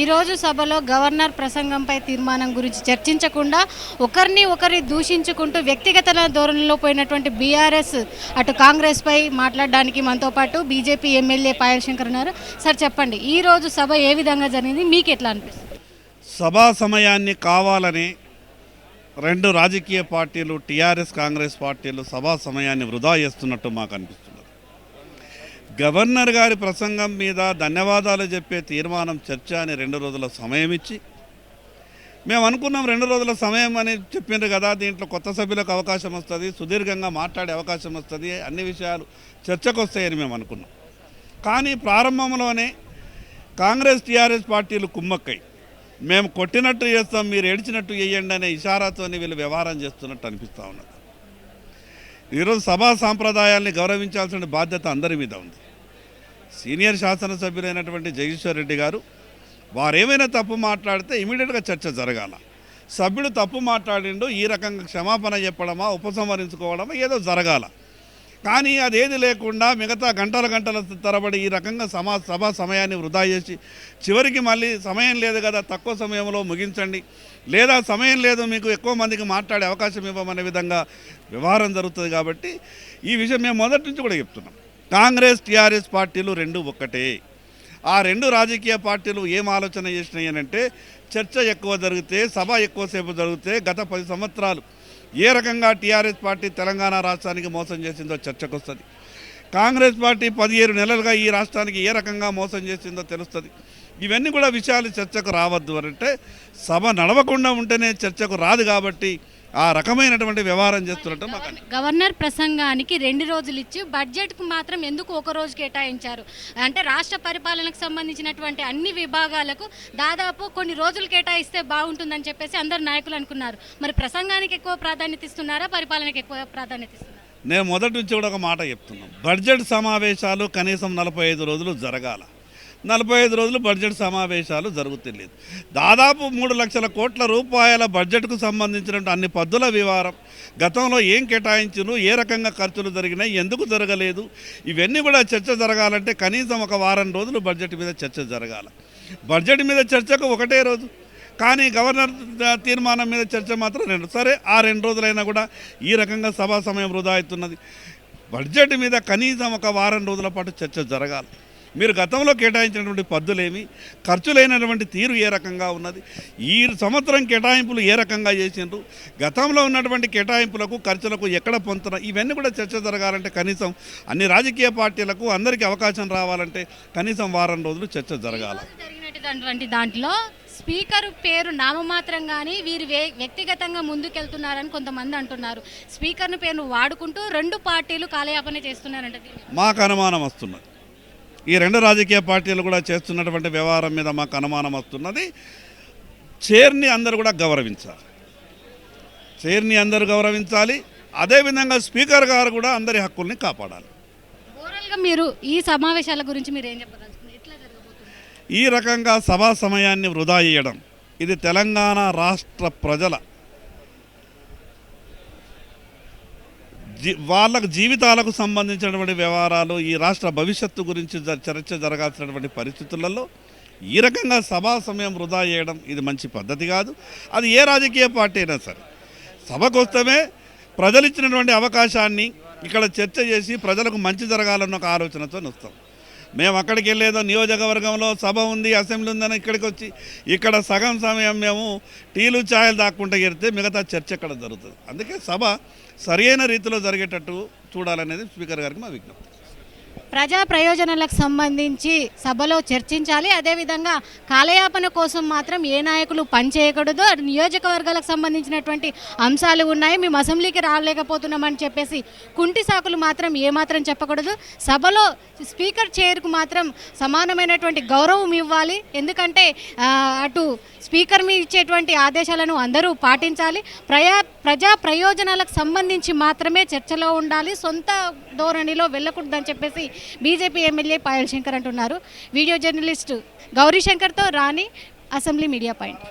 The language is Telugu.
ఈరోజు సభలో గవర్నర్ ప్రసంగంపై తీర్మానం గురించి చర్చించకుండా ఒకరి దూషించుకుంటూ వ్యక్తిగత ధోరణిలో పోయినటువంటి బీఆర్ఎస్ అటు కాంగ్రెస్పై మాట్లాడడానికి మనతో పాటు బీజేపీ ఎమ్మెల్యే పాయల్ శంకర్ ఉన్నారు. సార్ చెప్పండి, ఈరోజు సభ ఏ విధంగా జరిగింది, మీకు ఎట్లా అనిపిస్తుంది? సభా సమయాన్ని కావాలని రెండు రాజకీయ పార్టీలు టీఆర్ఎస్ కాంగ్రెస్ పార్టీలు సభా సమయాన్ని వృధా చేస్తున్నట్టు మాకు అనిపిస్తుంది. గవర్నర్ గారి ప్రసంగం మీద ధన్యవాదాలు చెప్పే తీర్మానం చర్చ అని 2 రోజుల సమయం ఇచ్చి మేము అనుకున్నాం 2 రోజుల సమయం అని చెప్పిండ్రు కదా, దీంట్లో కొత్త సభ్యులకు అవకాశం వస్తుంది, సుదీర్ఘంగా మాట్లాడే అవకాశం వస్తుంది, అన్ని విషయాలు చర్చకు వస్తాయని మేము అనుకున్నాం. కానీ ప్రారంభంలోనే కాంగ్రెస్ టీఆర్ఎస్ పార్టీలు కుమ్మక్కై మేము కొట్టినట్టు చేస్తాం, మీరు ఏడ్చినట్టు చేయండి అనే ఇషారాతోని వీళ్ళు వ్యవహారం చేస్తున్నట్టు అనిపిస్తూ ఉన్నది. ఈరోజు సభా సాంప్రదాయాల్ని గౌరవించాల్సిన బాధ్యత అందరి మీద ఉంది. సీనియర్ శాసనసభ్యులైనటువంటి జగదీశ్వర్ రెడ్డి గారు వారు ఏమైనా తప్పు మాట్లాడితే ఇమీడియట్గా చర్చ జరగాల. సభ్యుడు తప్పు మాట్లాడిండు, ఈ రకంగా క్షమాపణ చెప్పడమా ఉపసంహరించుకోవడమా ఏదో జరగాల. కానీ అదేది లేకుండా మిగతా గంటల తరబడి ఈ రకంగా సభా సమయాన్ని వృధా చేసి చివరికి మళ్ళీ సమయం లేదు కదా, తక్కువ సమయంలో ముగించండి, లేదా సమయం లేదు మీకు ఎక్కువ మందికి మాట్లాడే అవకాశం ఇవ్వమనే విధంగా వ్యవహారం జరుగుతుంది. కాబట్టి ఈ విషయం మేము మొదటి నుంచి కూడా చెప్తున్నాం. కాంగ్రెస్ టీఆర్ఎస్ పార్టీలు రెండు ఒక్కటే. ఆ రెండు రాజకీయ పార్టీలు ఏం ఆలోచన చేసినాయి అంటే చర్చ ఎక్కువ జరిగితే, సభ ఎక్కువసేపు జరిగితే గత 10 సంవత్సరాలు ఏ రకంగా టీఆర్ఎస్ పార్టీ తెలంగాణ రాష్ట్రానికి మోసం చేసిందో చర్చకు వస్తుంది. కాంగ్రెస్ పార్టీ 17 నెలలుగా ఈ రాష్ట్రానికి ఏ రకంగా మోసం చేసిందో తెలుస్తుంది. ఇవన్నీ కూడా విషయాలు చర్చకు రావద్దు అంటే సభ నడవకుండా ఉంటేనే చర్చకు రాదు. కాబట్టి ఆ రకమైనటువంటి వ్యవహారం చేస్తున్నట్టు మాకు గవర్నర్ ప్రసంగానికి 2 రోజులు ఇచ్చి బడ్జెట్కు మాత్రం ఎందుకు 1 రోజు కేటాయించారు అంటే రాష్ట్ర పరిపాలనకు సంబంధించినటువంటి అన్ని విభాగాలకు దాదాపు కొన్ని రోజులు కేటాయిస్తే బాగుంటుందని చెప్పేసి అందరు నాయకులు అనుకున్నారు. మరి ప్రసంగానికి ఎక్కువ ప్రాధాన్యత ఇస్తున్నారా, పరిపాలనకు ఎక్కువ ప్రాధాన్యత ఇస్తున్నారా? నేను మొదటి నుంచి కూడా ఒక మాట చెప్తున్నాను. బడ్జెట్ సమావేశాలు కనీసం 45 రోజులు జరగాల. 45 రోజులు బడ్జెట్ సమావేశాలు జరుగుతలేదు. దాదాపు 3 లక్షల కోట్ల రూపాయల బడ్జెట్కు సంబంధించినటువంటి అన్ని పద్దుల వివరం, గతంలో ఏం కేటాయించును, ఏ రకంగా ఖర్చులు జరిగినాయి, ఎందుకు జరగలేదు, ఇవన్నీ కూడా చర్చ జరగాలంటే కనీసం ఒక వారం రోజులు బడ్జెట్ మీద చర్చ జరగాల. బడ్జెట్ మీద చర్చకు ఒకటే రోజు, కానీ గవర్నర్ తీర్మానం మీద చర్చ మాత్రం 2. సరే, ఆ 2 రోజులైనా కూడా ఈ రకంగా సభా సమయం వృధా అవుతున్నది. బడ్జెట్ మీద కనీసం ఒక వారం రోజుల పాటు చర్చ జరగాలి. మీరు గతంలో కేటాయించినటువంటి పద్దులేమి, ఖర్చులైనటువంటి తీరు ఏ రకంగా ఉన్నది, ఈ సంవత్సరం కేటాయింపులు ఏ రకంగా చేసిండ్రు, గతంలో ఉన్నటువంటి కేటాయింపులకు ఖర్చులకు ఎక్కడ పొందుతున్నా, ఇవన్నీ కూడా చర్చ జరగాలంటే కనీసం అన్ని రాజకీయ పార్టీలకు అందరికీ అవకాశం రావాలంటే కనీసం వారం రోజులు చర్చ జరగాలి. జరిగినటువంటి దాంట్లో స్పీకర్ పేరు నామమాత్రంగానే వీరు వ్యక్తిగతంగా ముందుకెళ్తున్నారని కొంతమంది అంటున్నారు. స్పీకర్ను పేరును వాడుకుంటూ 2 పార్టీలు కాలయాపన చేస్తున్నారంట. మాకు అనుమానం వస్తున్నది. ఈ 2 రాజకీయ పార్టీలు కూడా చేస్తున్నటువంటి వ్యవహారం మీద మాకు అనుమానం వస్తున్నది. చైర్ని అందరూ కూడా గౌరవించాలి, చైర్ని అందరూ గౌరవించాలి. అదేవిధంగా స్పీకర్ గారు కూడా అందరి హక్కుల్ని కాపాడాలి. ఓవరాల్గా మీరు ఈ సమావేశాల గురించి మీరు ఏం చెప్పదలుచుకున్నారు, ఎట్లా జరగబోతుంది? ఈ రకంగా సభా సమయాన్ని వృధా చేయడం ఇది తెలంగాణ రాష్ట్ర ప్రజల వాళ్ళకు జీవితాలకు సంబంధించినటువంటి వ్యవహారాలు, ఈ రాష్ట్ర భవిష్యత్తు గురించి చర్చ జరగాల్సినటువంటి పరిస్థితులలో ఈ రకంగా సభా సమయం వృధా చేయడం ఇది మంచి పద్ధతి కాదు. అది ఏ రాజకీయ పార్టీ అయినా సరే సభకు వస్తమే ప్రజలు ఇచ్చినటువంటి అవకాశాన్ని ఇక్కడ చర్చ చేసి ప్రజలకు మంచి జరగాలన్న ఒక ఆలోచనతో వస్తాం. మేము అక్కడికి వెళ్ళేదో నియోజకవర్గంలో సభ ఉంది, అసెంబ్లీ ఉందని ఇక్కడికి వచ్చి ఇక్కడ సగం సమయం మేము టీలు ఛాయలు దాక్కుంటూ ఎడితే మిగతా చర్చ ఎక్కడ జరుగుతుంది. అందుకే సభ సరైన రీతిలో జరిగేటట్టు చూడాలనేది స్పీకర్ గారికి మా విజ్ఞప్తి. ప్రజా ప్రయోజనాలకు సంబంధించి సభలో చర్చించాలి. అదేవిధంగా కాలయాపన కోసం మాత్రం ఏ నాయకులు పనిచేయకూడదు. నియోజకవర్గాలకు సంబంధించినటువంటి అంశాలు ఉన్నాయి, మేము అసెంబ్లీకి రాలేకపోతున్నామని చెప్పేసి కుంటి సాకులు మాత్రం ఏమాత్రం చెప్పకూడదు. సభలో స్పీకర్ చైర్కు మాత్రం సమానమైనటువంటి గౌరవం ఇవ్వాలి. ఎందుకంటే అటు స్పీకర్ మీద ఇచ్చేటువంటి ఆదేశాలను అందరూ పాటించాలి. ప్రజా ప్రయోజనాలకు సంబంధించి మాత్రమే చర్చలో ఉండాలి, సొంత ధోరణిలో వెళ్ళకూడదని చెప్పేసి బీజేపీ ఎమ్మెల్యే పాయల్ శంకర్ అంటున్నారు. వీడియో జర్నలిస్టు గౌరీ శంకర్తో రాణి, అసెంబ్లీ మీడియా పాయింట్.